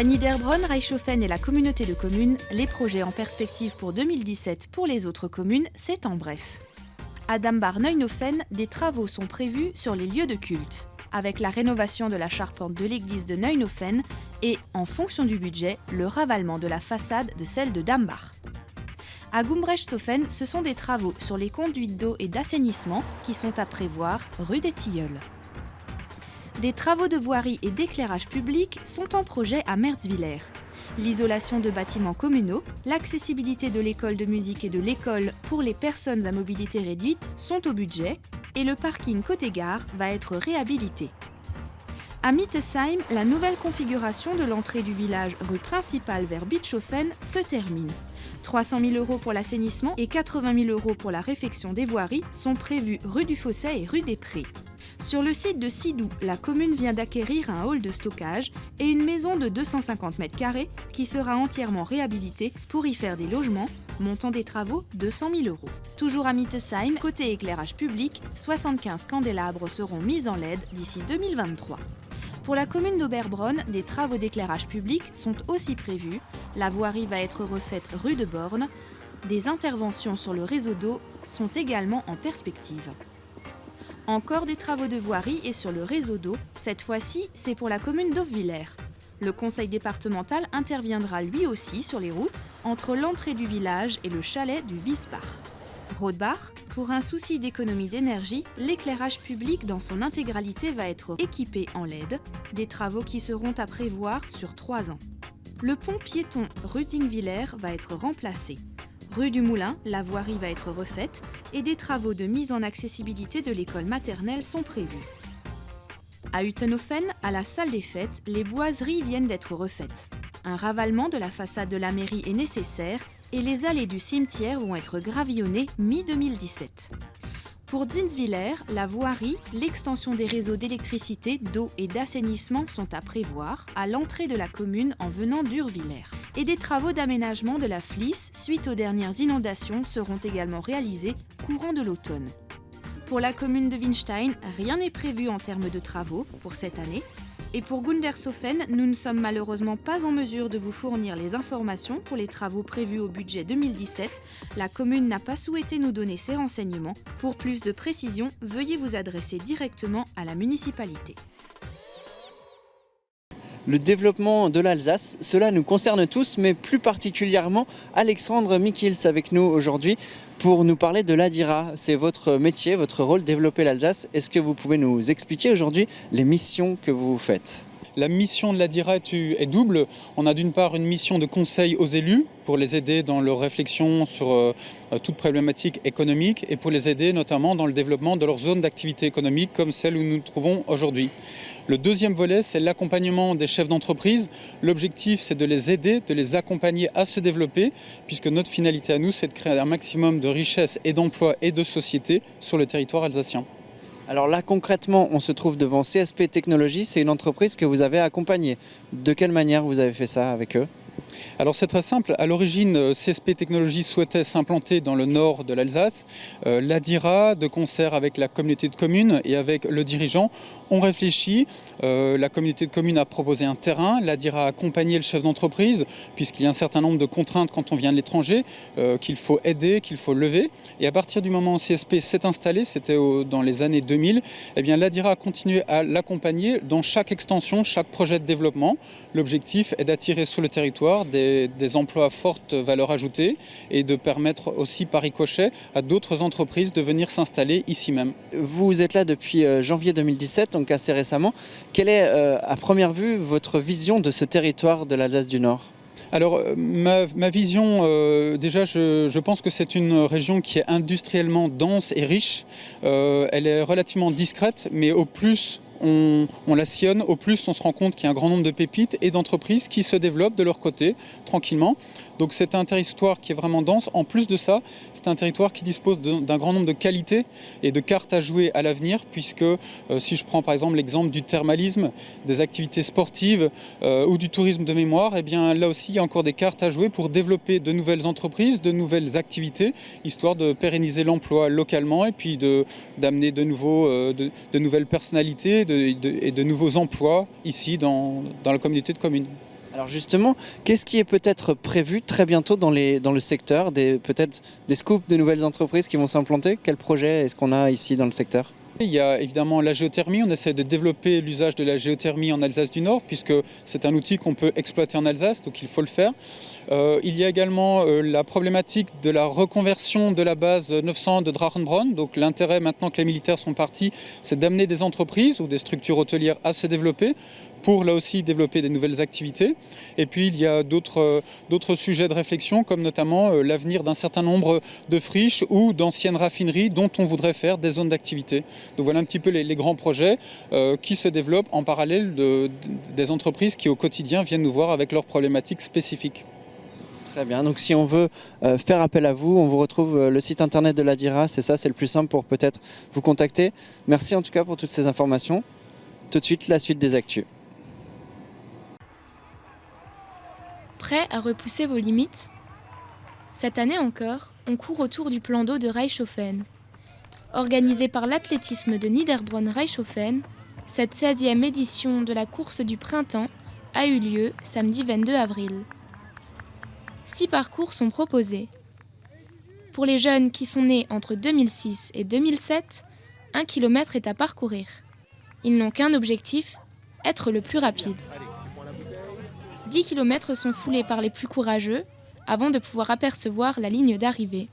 À Niederbronn, Reichshofen et la communauté de communes, les projets en perspective pour 2017 pour les autres communes, c'est en bref. À Dambach-Neuenhofen, des travaux sont prévus sur les lieux de culte, avec la rénovation de la charpente de l'église de Neuenhofen et, en fonction du budget, le ravalement de la façade de celle de Dambach. À Gumbrechtshofen, ce sont des travaux sur les conduites d'eau et d'assainissement qui sont à prévoir rue des Tilleuls. Des travaux de voirie et d'éclairage public sont en projet à Merzwiller. L'isolation de bâtiments communaux, l'accessibilité de l'école de musique et de l'école pour les personnes à mobilité réduite sont au budget et le parking côté gare va être réhabilité. À Mittesheim, la nouvelle configuration de l'entrée du village rue principale vers Bischofshofen se termine. 300 000 € pour l'assainissement et 80 000 € pour la réfection des voiries sont prévus rue du Fossé et rue des Prés. Sur le site de Sidou, la commune vient d'acquérir un hall de stockage et une maison de 250 m² qui sera entièrement réhabilitée pour y faire des logements, montant des travaux 200 000 €. Toujours à Mittesheim, côté éclairage public, 75 candélabres seront mis en LED d'ici 2023. Pour la commune d'Oberbronn, des travaux d'éclairage public sont aussi prévus. La voirie va être refaite rue de Born. Des interventions sur le réseau d'eau sont également en perspective. Encore des travaux de voirie et sur le réseau d'eau, cette fois-ci, c'est pour la commune d'Hofwiller. Le conseil départemental interviendra lui aussi sur les routes entre l'entrée du village et le chalet du Wiesbach. Rodbach, pour un souci d'économie d'énergie, l'éclairage public dans son intégralité va être équipé en LED, des travaux qui seront à prévoir sur 3 ans. Le pont piéton Rudingwiller va être remplacé. Rue du Moulin, la voirie va être refaite et des travaux de mise en accessibilité de l'école maternelle sont prévus. À Utenhofen, à la salle des fêtes, les boiseries viennent d'être refaites. Un ravalement de la façade de la mairie est nécessaire et les allées du cimetière vont être gravillonnées mi-2017. Pour Zinswiller, la voirie, l'extension des réseaux d'électricité, d'eau et d'assainissement sont à prévoir à l'entrée de la commune en venant d'Urwiller. Et des travaux d'aménagement de la Flies suite aux dernières inondations seront également réalisés courant de l'automne. Pour la commune de Winstein, rien n'est prévu en termes de travaux pour cette année. Et pour Gundershofen, nous ne sommes malheureusement pas en mesure de vous fournir les informations pour les travaux prévus au budget 2017. La commune n'a pas souhaité nous donner ces renseignements. Pour plus de précision, veuillez vous adresser directement à la municipalité. Le développement de l'Alsace, cela nous concerne tous, mais plus particulièrement Alexandre Michels avec nous aujourd'hui pour nous parler de l'ADIRA. C'est votre métier, votre rôle, développer l'Alsace. Est-ce que vous pouvez nous expliquer aujourd'hui les missions que vous faites ? La mission de l'ADIRA est double. On a d'une part une mission de conseil aux élus pour les aider dans leur réflexion sur toute problématique économique et pour les aider notamment dans le développement de leur zone d'activité économique comme celle où nous nous trouvons aujourd'hui. Le deuxième volet, c'est l'accompagnement des chefs d'entreprise. L'objectif, c'est de les aider, de les accompagner à se développer, puisque notre finalité à nous, c'est de créer un maximum de richesses et d'emplois et de sociétés sur le territoire alsacien. Alors là, concrètement, on se trouve devant CSP Technologies, c'est une entreprise que vous avez accompagnée. De quelle manière vous avez fait ça avec eux ? Alors c'est très simple, à l'origine CSP Technologies souhaitait s'implanter dans le nord de l'Alsace. L'ADIRA, de concert avec la communauté de communes et avec le dirigeant, ont réfléchi. La communauté de communes a proposé un terrain, l'ADIRA a accompagné le chef d'entreprise, puisqu'il y a un certain nombre de contraintes quand on vient de l'étranger, qu'il faut aider, qu'il faut lever. Et à partir du moment où CSP s'est installé, c'était dans les années 2000, eh bien l'ADIRA a continué à l'accompagner dans chaque extension, chaque projet de développement. L'objectif est d'attirer sur le territoire des emplois à forte valeur ajoutée et de permettre aussi par ricochet à d'autres entreprises de venir s'installer ici même. Vous êtes là depuis janvier 2017, donc assez récemment. Quelle est à première vue votre vision de ce territoire de l'Alsace du Nord ? Alors ma vision, déjà je pense que c'est une région qui est industriellement dense et riche. Elle est relativement discrète, mais au plus on la sillonne, au plus on se rend compte qu'il y a un grand nombre de pépites et d'entreprises qui se développent de leur côté, tranquillement. Donc c'est un territoire qui est vraiment dense. En plus de ça, c'est un territoire qui dispose d'un grand nombre de qualités et de cartes à jouer à l'avenir, puisque si je prends par exemple l'exemple du thermalisme, des activités sportives ou du tourisme de mémoire, eh bien là aussi il y a encore des cartes à jouer pour développer de nouvelles entreprises, de nouvelles activités, histoire de pérenniser l'emploi localement et puis d'amener de nouvelles personnalités et de nouveaux emplois ici dans la communauté de communes. Alors justement, qu'est-ce qui est peut-être prévu très bientôt dans le secteur, peut-être des scoops de nouvelles entreprises qui vont s'implanter? Quel projet est-ce qu'on a ici dans le secteur? Il y a évidemment la géothermie, on essaie de développer l'usage de la géothermie en Alsace du Nord puisque c'est un outil qu'on peut exploiter en Alsace, donc il faut le faire. Il y a également la problématique de la reconversion de la base 900 de Drachenbronn. Donc l'intérêt maintenant que les militaires sont partis, c'est d'amener des entreprises ou des structures hôtelières à se développer pour là aussi développer des nouvelles activités. Et puis il y a d'autres sujets de réflexion comme notamment l'avenir d'un certain nombre de friches ou d'anciennes raffineries dont on voudrait faire des zones d'activité. Donc voilà un petit peu les grands projets qui se développent en parallèle des entreprises qui au quotidien viennent nous voir avec leurs problématiques spécifiques. Très bien, donc si on veut faire appel à vous, on vous retrouve le site internet de l'Adira, c'est ça, c'est le plus simple pour peut-être vous contacter. Merci en tout cas pour toutes ces informations. Tout de suite, la suite des actus. Prêt à repousser vos limites? Cette année encore, on court autour du plan d'eau de Reichshofen. Organisée par l'athlétisme de Niederbronn-Reichshofen, cette 16e édition de la course du printemps a eu lieu samedi 22 avril. 6 parcours sont proposés. Pour les jeunes qui sont nés entre 2006 et 2007, 1 km est à parcourir. Ils n'ont qu'un objectif, être le plus rapide. 10 km sont foulés par les plus courageux avant de pouvoir apercevoir la ligne d'arrivée.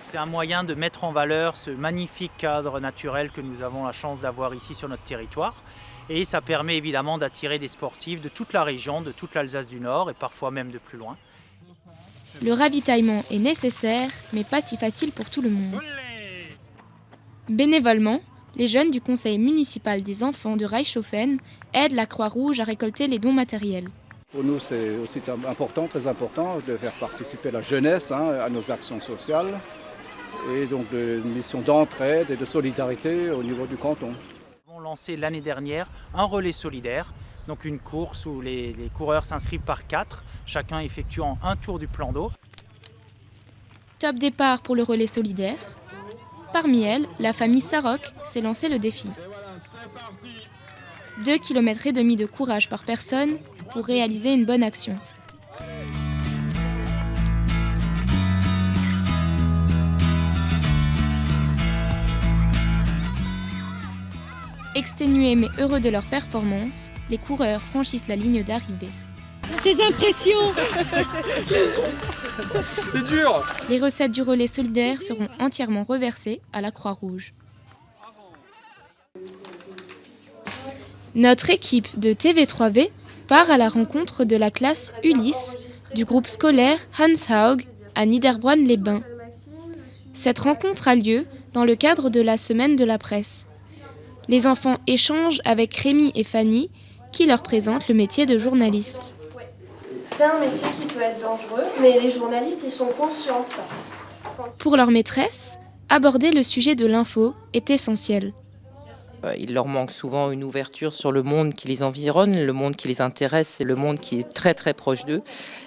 C'est un moyen de mettre en valeur ce magnifique cadre naturel que nous avons la chance d'avoir ici sur notre territoire. Et ça permet évidemment d'attirer des sportifs de toute la région, de toute l'Alsace du Nord et parfois même de plus loin. Le ravitaillement est nécessaire, mais pas si facile pour tout le monde. Bénévolement, les jeunes du conseil municipal des enfants de Reichshofen aident la Croix-Rouge à récolter les dons matériels. Pour nous, c'est aussi important, très important, de faire participer la jeunesse à nos actions sociales et donc une mission d'entraide et de solidarité au niveau du canton. Nous avons lancé l'année dernière un relais solidaire, donc une course où les coureurs s'inscrivent par 4, chacun effectuant un tour du plan d'eau. Top départ pour le relais solidaire. Parmi elles, la famille Sarok s'est lancé le défi. 2,5 km de courage par personne pour réaliser une bonne action. Exténués mais heureux de leur performance, les coureurs franchissent la ligne d'arrivée. Tes impressions? C'est dur! Les recettes du relais solidaire seront entièrement reversées à la Croix-Rouge. Notre équipe de TV3V part à la rencontre de la classe Ulysse du groupe scolaire Hans Haug à Niederbronn-les-Bains. Cette rencontre a lieu dans le cadre de la semaine de la presse. Les enfants échangent avec Rémi et Fanny qui leur présentent le métier de journaliste. C'est un métier qui peut être dangereux, mais les journalistes ils sont conscients de ça. Pour leur maîtresse, aborder le sujet de l'info est essentiel. Il leur manque souvent une ouverture sur le monde qui les environne, le monde qui les intéresse, c'est le monde qui est très très proche d'eux.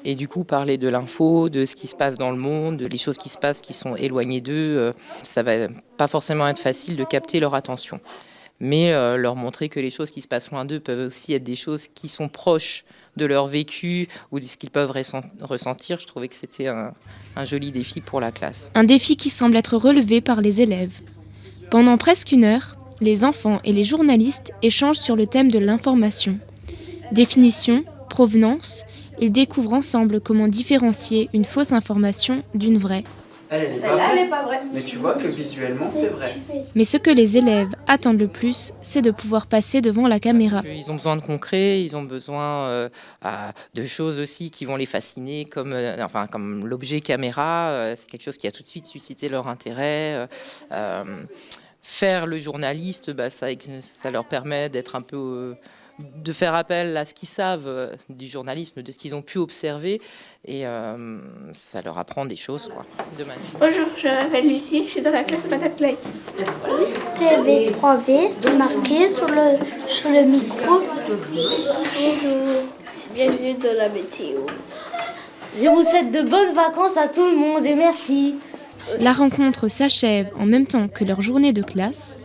Et du coup, parler de l'info, de ce qui se passe dans le monde, les choses qui se passent qui sont éloignées d'eux, ça va pas forcément être facile de capter leur attention. Mais leur montrer que les choses qui se passent loin d'eux peuvent aussi être des choses qui sont proches de leur vécu ou de ce qu'ils peuvent ressentir. Je trouvais que c'était un joli défi pour la classe. Un défi qui semble être relevé par les élèves. Pendant presque 1 heure, les enfants et les journalistes échangent sur le thème de l'information. Définition, provenance, ils découvrent ensemble comment différencier une fausse information d'une vraie. Celle-là, elle n'est pas vraie. Mais tu vois que visuellement, c'est vrai. Mais ce que les élèves attendent le plus, c'est de pouvoir passer devant la caméra. Ils ont besoin de concret, ils ont besoin de choses aussi qui vont les fasciner, comme l'objet caméra. C'est quelque chose qui a tout de suite suscité leur intérêt. Faire le journaliste, ça leur permet d'être un peu... de faire appel à ce qu'ils savent du journalisme, de ce qu'ils ont pu observer, et ça leur apprend des choses, quoi, de manière. Bonjour, je m'appelle Lucie, je suis dans la classe de Madame Clay. TV3V, c'est marqué sur le micro. Bonjour, bienvenue dans la météo. Je vous souhaite de bonnes vacances à tout le monde et merci. La rencontre s'achève en même temps que leur journée de classe.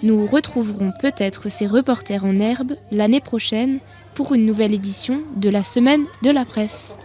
Nous retrouverons peut-être ces reporters en herbe l'année prochaine pour une nouvelle édition de la Semaine de la Presse.